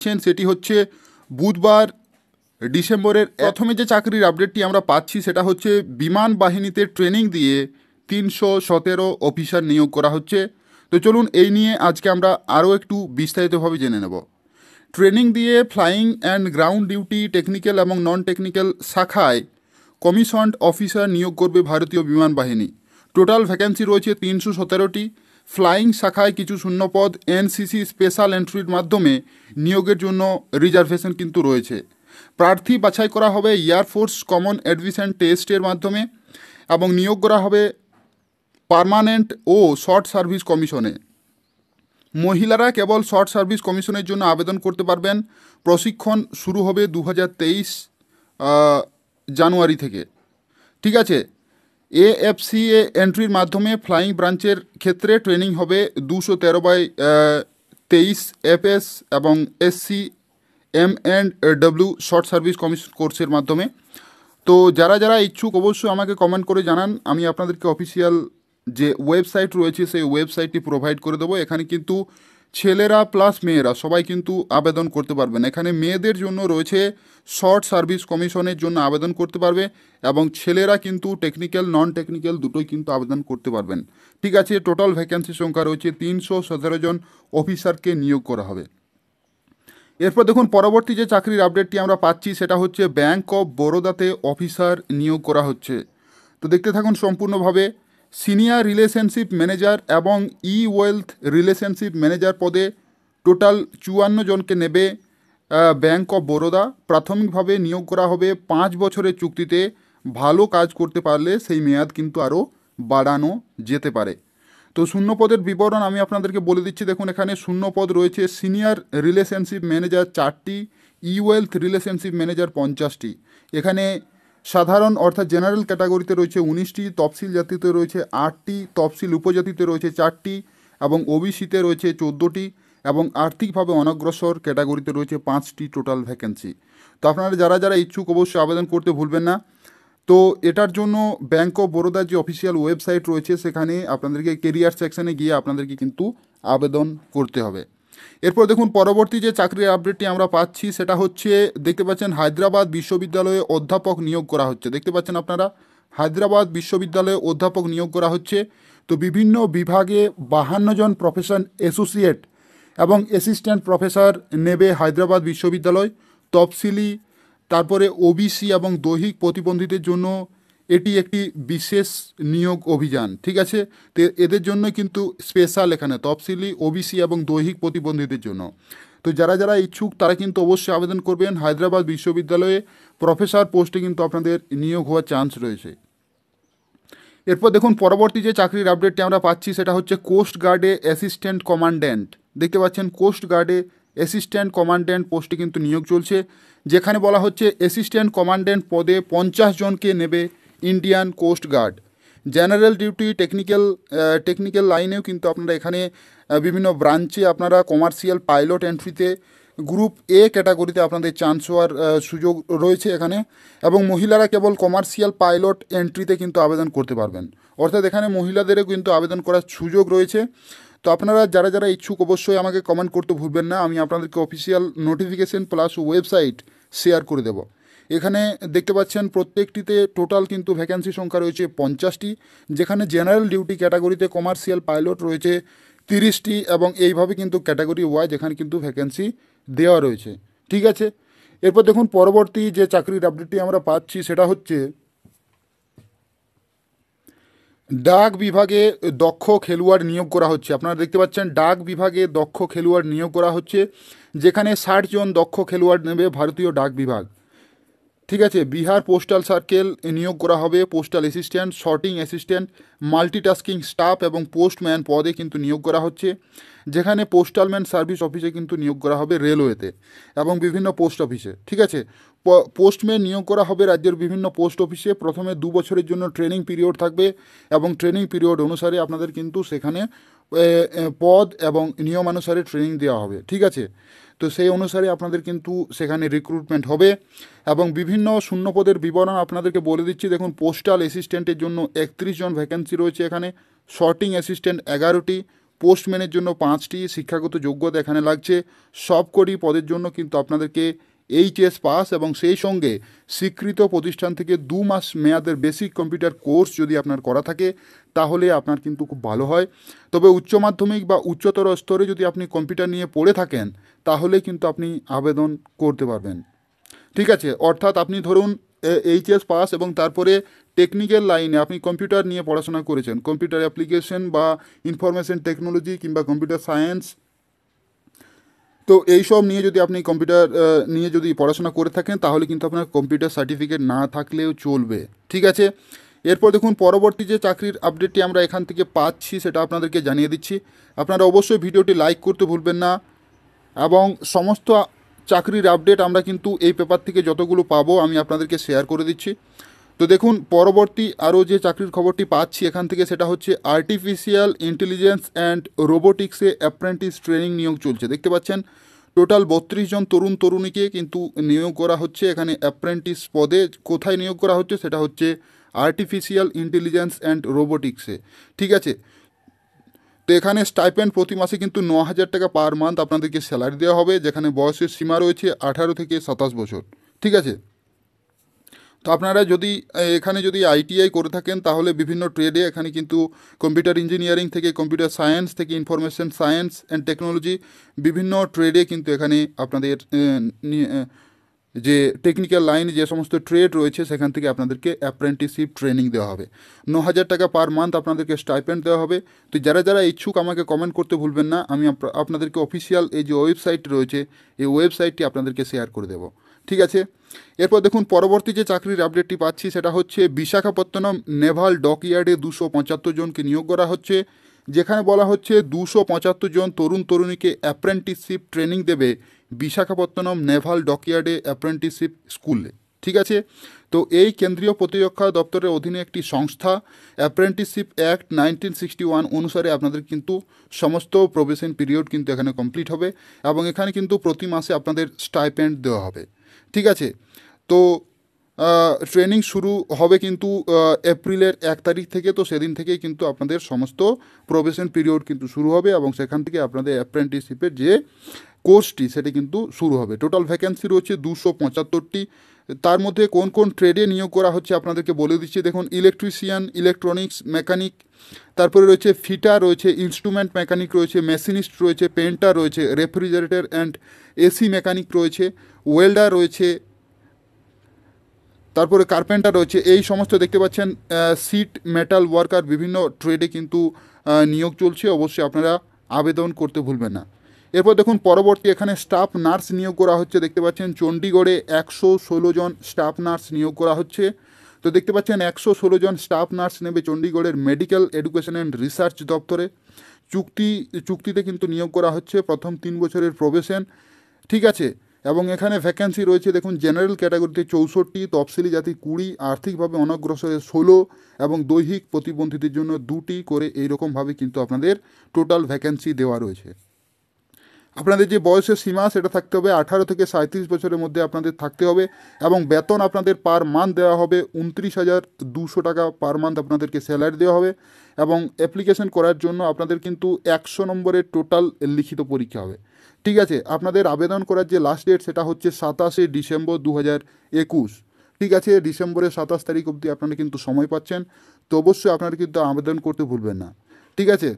পাচ্ছেন সেটি হচ্ছে বুধবার ডিসেম্বরের প্রথমে যে চাকরির আপডেটটি আমরা পাচ্ছি সেটা হচ্ছে বিমান বাহিনীতে ট্রেনিং দিয়ে 317 অফিসার নিয়োগ করা হচ্ছে। তো চলুন এই নিয়ে আজকে আমরা আরও একটু বিস্তারিতভাবে জেনে নেব। ট্রেনিং দিয়ে flying and ground duty technical এবং নন টেকনিক্যাল শাখায় কমিশনড অফিসার নিয়োগ করবে ভারতীয় বিমান বাহিনী। টোটাল ভ্যাকেন্সি রয়েছে 317টি। ফ্লাইং শাখায় কিছু শূন্যপদ এনসিসি স্পেশাল এন্ট্রির মাধ্যমে নিয়োগের জন্য রিজার্ভেশন কিন্তু রয়েছে। প্রার্থী বাছাই করা হবে এয়ারফোর্স কমন অ্যাডমিশন টেস্টের মাধ্যমে এবং নিয়োগ করা হবে পার্মানেন্ট ও শর্ট সার্ভিস কমিশনে। মহিলারা কেবল শর্ট সার্ভিস কমিশনের জন্য আবেদন করতে পারবেন। প্রশিক্ষণ শুরু হবে 2023 জানুয়ারি থেকে। ঠিক আছে, এএফসিএ এন্ট্রির মাধ্যমে ফ্লাইং ব্রাঞ্চের ক্ষেত্রে ট্রেনিং হবে 213/23 এফএস এবং SC M&W short service commission কোর্সের মাধ্যমে। তো যারা যারা ইচ্ছুক অবশ্যই আমাকে কমেন্ট করে জানান, আমি আপনাদেরকে অফিসিয়াল যে ওয়েবসাইট রয়েছে সেই ওয়েবসাইটটি প্রোভাইড করে দেবো। এখানে কিন্তু ছেলেরা প্লাস মেয়েরা সবাই কিন্তু আবেদন করতে পারবেন। এখানে মেয়েদের জন্য রয়েছে শর্ট সার্ভিস কমিশনের জন্য আবেদন করতে পারবে এবং ছেলেরা কিন্তু টেকনিক্যাল নন টেকনিক্যাল দুটোই কিন্তু আবেদন করতে পারবেন। ঠিক আছে, টোটাল ভ্যাকেন্সি সংখ্যা রয়েছে 317 জন অফিসারকে নিয়োগ করা হবে। এরপর দেখুন পরবর্তী যে চাকরির আপডেটটি আমরা পাচ্ছি সেটা হচ্ছে ব্যাঙ্ক অফ বরোদাতে অফিসার নিয়োগ করা হচ্ছে। তো দেখতে থাকুন সম্পূর্ণভাবে। সিনিয়র রিলেশনশিপ ম্যানেজার এবং ই ওয়েলথ রিলেশনশিপ ম্যানেজার পদে টোটাল 54 জনকে নেবে ব্যাঙ্ক অফ বরোদা। প্রাথমিকভাবে নিয়োগ করা হবে 5 বছরের চুক্তিতে। ভালো কাজ করতে পারলে সেই মেয়াদ কিন্তু আরও বাড়ানো যেতে পারে। তো শূন্যপদের বিবরণ আমি আপনাদেরকে বলে দিচ্ছি। দেখুন এখানে শূন্যপদ রয়েছে সিনিয়র রিলেশনশিপ ম্যানেজার 4টি, ই ওয়েলথ রিলেশনশিপ ম্যানেজার 50টি। এখানে সাধারণ অর্থাৎ জেনারেল ক্যাটাগরিতে রয়েছে 19টি, তফসিল জাতিতে রয়েছে 8টি, তফসিল উপজাতিতে রয়েছে 4টি এবং ওবিসিতে রয়েছে 14টি এবং আর্থিকভাবে অনগ্রসর ক্যাটাগরিতে রয়েছে 5টি টোটাল ভ্যাকেন্সি। তো আপনারা যারা যারা ইচ্ছুক অবশ্যই আবেদন করতে ভুলবেন না। তো এটার জন্য ব্যাঙ্ক অফ বরোদার যে অফিসিয়াল ওয়েবসাইট রয়েছে সেখানে আপনাদেরকে কেরিয়ার সেকশানে গিয়ে আপনাদেরকে কিন্তু আবেদন করতে হবে। এরপর দেখুন পরবর্তী যে চাকরির আপডেটটি আমরা পাচ্ছি সেটা হচ্ছে দেখতে পাচ্ছেন হায়দ্রাবাদ বিশ্ববিদ্যালয়ে অধ্যাপক নিয়োগ করা হচ্ছে। দেখতে পাচ্ছেন আপনারা হায়দ্রাবাদ বিশ্ববিদ্যালয়ে অধ্যাপক নিয়োগ করা হচ্ছে। তো বিভিন্ন বিভাগে 52 জন প্রফেসর অ্যাসোসিয়েট এবং অ্যাসিস্ট্যান্ট প্রফেসর নেবে হায়দ্রাবাদ বিশ্ববিদ্যালয়। তফসিলি তারপরে ওবিসি এবং দৈহিক প্রতিবন্ধীদের জন্য এটি একটি বিশেষ নিয়োগ অভিযান। ঠিক আছে, তো এদের জন্য কিন্তু স্পেশাল এখানে তফসিলি ওবিসি এবং দৈহিক প্রতিবন্ধীদের জন্য। তো যারা যারা ইচ্ছুক তারা কিন্তু অবশ্যই আবেদন করবেন। হায়দ্রাবাদ বিশ্ববিদ্যালয়ে প্রফেসর পোস্টে কিন্তু আপনাদের নিয়োগ হওয়ার চান্স রয়েছে। এরপর দেখুন পরবর্তী যে চাকরির আপডেটটি আমরা পাচ্ছি সেটা হচ্ছে কোস্ট গার্ডে অ্যাসিস্ট্যান্ট কমান্ড্যান্ট। দেখতে পাচ্ছেন কোস্ট গার্ডে অ্যাসিস্ট্যান্ট কমান্ড্যান্ট পোস্টে কিন্তু নিয়োগ চলছে, যেখানে বলা হচ্ছে অ্যাসিস্ট্যান্ট কমান্ড্যান্ট পদে 50 জনকে নেবে Indian coast guard. General duty technical লাইনেও কিন্তু আপনারা এখানে বিভিন্ন ব্রাঞ্চে আপনারা কমার্শিয়াল পাইলট এন্ট্রিতে গ্রুপ এ ক্যাটাগরিতে আপনাদের চান্স হওয়ার সুযোগ রয়েছে এখানে। এবং মহিলারা কেবল কমার্শিয়াল পাইলট এন্ট্রিতে কিন্তু আবেদন করতে পারবেন, অর্থাৎ এখানে মহিলাদেরও কিন্তু আবেদন করার সুযোগ রয়েছে। তো আপনারা যারা যারা ইচ্ছুক অবশ্যই আমাকে কমেন্ট করতে ভুলবেন না, আমি আপনাদেরকে official notification plus website share করে দেব। এখানে দেখতে পাচ্ছেন প্রত্যেকটিতে টোটাল কিন্তু ভ্যাকেন্সি সংখ্যা রয়েছে 50টি, যেখানে জেনারেল ডিউটি ক্যাটাগরিতে কমার্শিয়াল পাইলট রয়েছে 30টি এবং এইভাবে কিন্তু ক্যাটাগরি ওয়াইজ এখানে কিন্তু ভ্যাকেন্সি দেওয়া রয়েছে। ঠিক আছে, এরপর দেখুন পরবর্তী যে চাকরির আপডেটটি আমরা পাচ্ছি সেটা হচ্ছে ডাক বিভাগে দক্ষ খেলোয়াড় নিয়োগ করা হচ্ছে। আপনারা দেখতে পাচ্ছেন ডাক বিভাগে দক্ষ খেলোয়াড় নিয়োগ করা হচ্ছে, যেখানে 60 জন দক্ষ খেলোয়াড় নেবে ভারতীয় ডাক বিভাগ। ঠিক আছে, বিহার পোস্টাল সার্কেল নিয়োগ করা হবে postal assistant, sorting assistant, multitasking staff এবং পোস্টম্যান পদে কিন্তু নিয়োগ করা হচ্ছে, যেখানে পোস্টালম্যান সার্ভিস অফিসে কিন্তু নিয়োগ করা হবে রেলওয়েতে এবং বিভিন্ন পোস্ট অফিসে। ঠিক আছে, পোস্টম্যান নিয়োগ করা হবে রাজ্যের বিভিন্ন পোস্ট অফিসে। প্রথমে 2 বছরের জন্য ট্রেনিং পিরিয়ড থাকবে এবং ট্রেনিং পিরিয়ড অনুসারে আপনাদের কিন্তু সেখানে পদ এবং নিয়মানুসারে ট্রেনিং দেওয়া হবে। ঠিক আছে, তো সেই অনুসারে আপনাদের কিন্তু সেখানে রিক্রুটমেন্ট হবে এবং বিভিন্ন শূন্যপদের বিবরণ আপনাদেরকে বলে দিচ্ছি। দেখুন পোস্টাল অ্যাসিস্ট্যান্টের জন্য 31 জন ভ্যাকেন্সি রয়েছে এখানে, শর্টিং অ্যাসিস্ট্যান্ট 11টি, পোস্টম্যানের জন্য 5টি, শিক্ষাগত যোগ্যতা এখানে লাগছে সবকটি পদের জন্য কিন্তু আপনাদেরকে এইচএস পাস এবং সেই সঙ্গে স্বীকৃত প্রতিষ্ঠান থেকে 2 মাস মেয়াদের বেসিক কম্পিউটার কোর্স যদি আপনার করা থাকে তাহলে আপনার কিন্তু খুব ভালো হয়। তবে উচ্চ মাধ্যমিক বা উচ্চতর স্তরে যদি আপনি কম্পিউটার নিয়ে পড়ে থাকেন তাহলে কিন্তু আপনি আবেদন করতে পারবেন। ঠিক আছে, অর্থাৎ আপনি ধরুন এইচএস পাস এবং তারপরে টেকনিক্যাল লাইনে আপনি কম্পিউটার নিয়ে পড়াশোনা করেছেন, কম্পিউটার অ্যাপ্লিকেশন বা ইনফরমেশন টেকনোলজি কিংবা কম্পিউটার সায়েন্স, তো এইসব নিয়ে যদি আপনি কম্পিউটার নিয়ে যদি পড়াশোনা করে থাকেন তাহলে কিন্তু আপনার কম্পিউটার সার্টিফিকেট না থাকলেও চলবে। ঠিক আছে, এরপর দেখুন পরবর্তী যে চাকরির আপডেটটি আমরা এখান থেকে পাচ্ছি সেটা আপনাদেরকে জানিয়ে দিচ্ছি। আপনারা অবশ্যই ভিডিওটি লাইক করতে ভুলবেন না এবং সমস্ত চাকরির আপডেট আমরা কিন্তু এই পেপার থেকে যতগুলো পাবো আমি আপনাদেরকে শেয়ার করে দিচ্ছি। তো দেখুন পরবর্তী আরও যে চাকরির খবরটি পাচ্ছি এখান থেকে সেটা হচ্ছে আর্টিফিশিয়াল ইন্টেলিজেন্স অ্যান্ড রোবোটিক্সে অ্যাপ্রেন্টিস ট্রেনিং নিয়োগ চলছে। দেখতে পাচ্ছেন টোটাল 32 জন তরুণ তরুণীকে কিন্তু নিয়োগ করা হচ্ছে এখানে অ্যাপ্রেন্টিস পদে। কোথায় নিয়োগ করা হচ্ছে সেটা হচ্ছে আর্টিফিশিয়াল ইন্টেলিজেন্স অ্যান্ড রোবোটিক্সে। ঠিক আছে, তো এখানে স্টাইপেন্ড প্রতি মাসে কিন্তু 9,000 টাকা পার মান্থ আপনাদেরকে স্যালারি দেওয়া হবে, যেখানে বয়সের সীমা রয়েছে 18 থেকে 27 বছর। ঠিক আছে, তো আপনারা যদি এখানে যদি আইটিআই করে থাকেন তাহলে বিভিন্ন ট্রেডে এখানে কিন্তু কম্পিউটার ইঞ্জিনিয়ারিং থেকে কম্পিউটার সায়েন্স থেকে ইনফরমেশন সায়েন্স অ্যান্ড টেকনোলজি বিভিন্ন ট্রেডে কিন্তু এখানে আপনাদের যে টেকনিক্যাল লাইন যে সমস্ত ট্রেড রয়েছে সেখান থেকে আপনাদেরকে অ্যাপ্রেন্টিসশিপ ট্রেনিং দেওয়া হবে। 9,000 টাকা পার মান্থ আপনাদেরকে স্টাইপেন্ড দেওয়া হবে। তো যারা যারা ইচ্ছুক আমাকে কমেন্ট করতে ভুলবেন না, আমি আপনাদেরকে অফিসিয়াল এই যে ওয়েবসাইট রয়েছে এই ওয়েবসাইটটি আপনাদেরকে শেয়ার করে দেবো। ঠিক আছে, এরপর দেখুন পরবর্তী যে চাকরির আপডেটটি পাচ্ছি সেটা হচ্ছে বিশাখাপত্তনম নেভাল ডকইয়ার্ডে 275 জনকে নিয়োগ করা হচ্ছে, যেখানে বলা হচ্ছে 275 জন তরুণ তরুণীকে অ্যাপ্রেন্টিসশিপ ট্রেনিং দেবে বিশাখাপত্তনম নেভাল ডকইয়ার্ডে অ্যাপ্রেন্টিসশিপ স্কুলে। ঠিক আছে, তো এই কেন্দ্রীয় প্রতিরক্ষা দপ্তরের অধীনে একটি সংস্থা। অ্যাপ্রেন্টিসশিপ অ্যাক্ট 1961 অনুসারে আপনাদের কিন্তু সমস্ত প্রবেশন পিরিয়ড কিন্তু এখানে কমপ্লিট হবে এবং এখানে কিন্তু প্রতি মাসে আপনাদের স্টাইপেন্ড দেওয়া হবে। ঠিক আছে, তো ট্রেনিং শুরু হবে কিন্তু এপ্রিলের 1 তারিখ থেকে। তো সেদিন থেকেই কিন্তু আপনাদের সমস্ত প্রবেশন পিরিয়ড কিন্তু শুরু হবে এবং সেখান থেকে আপনাদের অ্যাপ্রেন্টিসশিপের যে কোর্সটি সেটি কিন্তু শুরু হবে। টোটাল ভ্যাকেন্সি রয়েছে 275টি। তার মধ্যে কোন কোন ট্রেডে নিয়োগ করা হচ্ছে আপনাদেরকে বলে দিচ্ছি। দেখুন ইলেকট্রিশিয়ান, ইলেকট্রনিক্স, মেকানিক, তারপরে রয়েছে ফিটার রয়েছে, ইনস্ট্রুমেন্ট মেকানিক রয়েছে, মেশিনিস্ট রয়েছে, পেন্টার রয়েছে, রেফ্রিজারেটর অ্যান্ড এসি মেকানিক রয়েছে, ওয়েল্ডার রয়েছে, তারপরে কার্পেন্টার রয়েছে। এই সমস্ত দেখতে পাচ্ছেন সিট মেটাল ওয়ার্কার বিভিন্ন ট্রেডে কিন্তু নিয়োগ চলছে। অবশ্যই আপনারা আবেদন করতে ভুলবেন না। এরপর দেখুন পরবর্তী এখানে স্টাফ নার্স নিয়োগ করা হচ্ছে। দেখতে পাচ্ছেন চণ্ডীগড়ে 116 জন স্টাফ নার্স নিয়োগ করা হচ্ছে। তো দেখতে পাচ্ছেন 116 জন স্টাফ নার্স নেবে চণ্ডীগড়ের মেডিকেল এডুকেশন অ্যান্ড রিসার্চ দপ্তরে। চুক্তিতে কিন্তু নিয়োগ করা হচ্ছে, প্রথম 3 বছরের প্রবেশন। ঠিক আছে, এবং এখানে ভ্যাকেন্সি রয়েছে দেখুন জেনারেল ক্যাটাগরিতে 64, তফসিলি জাতি 20, আর্থিকভাবে অনগ্রসরের 16 এবং দৈহিক প্রতিবন্ধীদের জন্য 2টি করে এইরকমভাবে কিন্তু আপনাদের টোটাল ভ্যাকেন্সি দেওয়া রয়েছে। আপনাদের যে বয়সের সীমা সেটা থাকতে হবে 18 থেকে 37 বছরের মধ্যে আপনাদের থাকতে হবে এবং বেতন আপনাদের পার মান্থ দেওয়া হবে 29,200 টাকা পার মান্থ আপনাদেরকে স্যালারি দেওয়া হবে এবং অ্যাপ্লিকেশন করার জন্য আপনাদের কিন্তু 100 নম্বরের টোটাল লিখিত পরীক্ষা হবে। ঠিক আছে, আপনাদের আবেদন করার যে লাস্ট ডেট সেটা হচ্ছে 27শে ডিসেম্বর 2021। ঠিক আছে, ডিসেম্বরের 27 তারিখ অবধি আপনারা কিন্তু সময় পাচ্ছেন। তো অবশ্যই আপনারা কিন্তু আবেদন করতে ভুলবেন না। ঠিক আছে,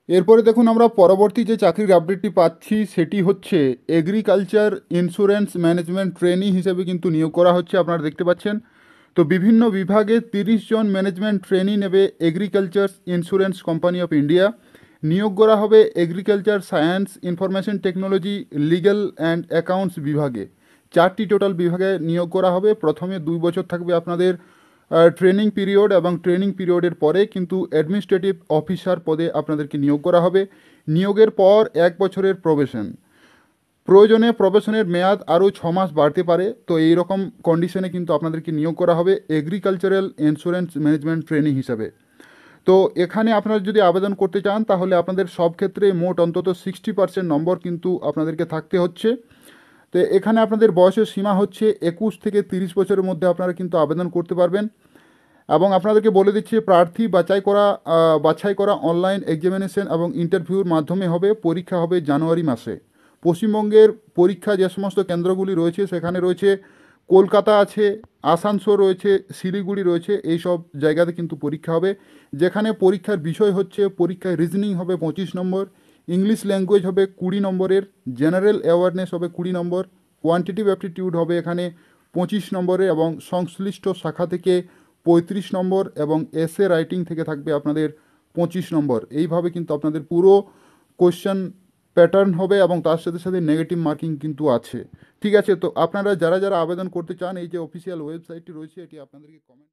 এরপরে দেখুন আমরা পরবর্তী যে চাকরির আপডেটটি পাচ্ছি সেটি হচ্ছে এগ্রিকালচার ইন্স্যুরেন্স ম্যানেজমেন্ট ট্রেনি হিসেবে কিন্তু নিয়োগ করা হচ্ছে। আপনারা দেখতে পাচ্ছেন তো বিভিন্ন বিভাগে 30 জন ম্যানেজমেন্ট ট্রেনি নেবে agriculture insurance company of India. নিয়োগ করা হবে agriculture science, information technology, legal and accounts বিভাগে। 4টি টোটাল বিভাগে নিয়োগ করা হবে। প্রথমে 2 বছর থাকবে আপনাদের ট্রেনিং পিরিয়ড এবং ট্রেনিং পিরিয়ডের পরে কিন্তু অ্যাডমিনিস্ট্রেটিভ অফিসার পদে আপনাদেরকে নিয়োগ করা হবে। নিয়োগের পর 1 বছরের প্রবেশন, প্রয়োজনে প্রবেশনের মেয়াদ আরও 6 মাস বাড়তে পারে। তো এই রকম কন্ডিশনে কিন্তু আপনাদেরকে নিয়োগ করা হবে এগ্রিকালচারাল ইন্স্যুরেন্স ম্যানেজমেন্ট ট্রেনিং হিসাবে। তো এখানে আপনারা যদি আবেদন করতে চান তাহলে আপনাদের সব ক্ষেত্রে মোট অন্তত 60% নম্বর কিন্তু আপনাদেরকে থাকতে হচ্ছে। তো এখানে আপনাদের বয়সের সীমা হচ্ছে 21 থেকে 30 বছরের মধ্যে আপনারা কিন্তু আবেদন করতে পারবেন এবং আপনাদেরকে বলে দিচ্ছি প্রার্থী বাছাই করা অনলাইন এক্সামিনেশন এবং ইন্টারভিউর মাধ্যমে হবে। পরীক্ষা হবে জানুয়ারি মাসে। পশ্চিমবঙ্গের পরীক্ষা যে সমস্ত কেন্দ্রগুলি রয়েছে সেখানে রয়েছে কলকাতা আছে, আসানসোল রয়েছে, শিলিগুড়ি রয়েছে, এই সব জায়গাতে কিন্তু পরীক্ষা হবে। যেখানে পরীক্ষার বিষয় হচ্ছে, পরীক্ষায় রিজনিং হবে 25 নম্বর, ইংলিশ ল্যাঙ্গুয়েজ হবে 20 নম্বরের, জেনারেল অ্যাওয়ারনেস হবে 20 নম্বর, কোয়ান্টিটিভ অ্যাপটিটিউড হবে এখানে 25 নম্বরে এবং সংশ্লিষ্ট শাখা থেকে 35 নম্বর এবং এসে রাইটিং থেকে থাকবে আপনাদের 25 নম্বর। এইভাবে কিন্তু আপনাদের পুরো কোশ্চেন প্যাটার্ন হবে এবং তার সাথে সাথে নেগেটিভ মার্কিং কিন্তু আছে। ঠিক আছে, তো আপনারা যারা যারা আবেদন করতে চান, এই যে অফিসিয়াল ওয়েবসাইটটি রয়েছে এটি আপনাদেরকে কমেন্ট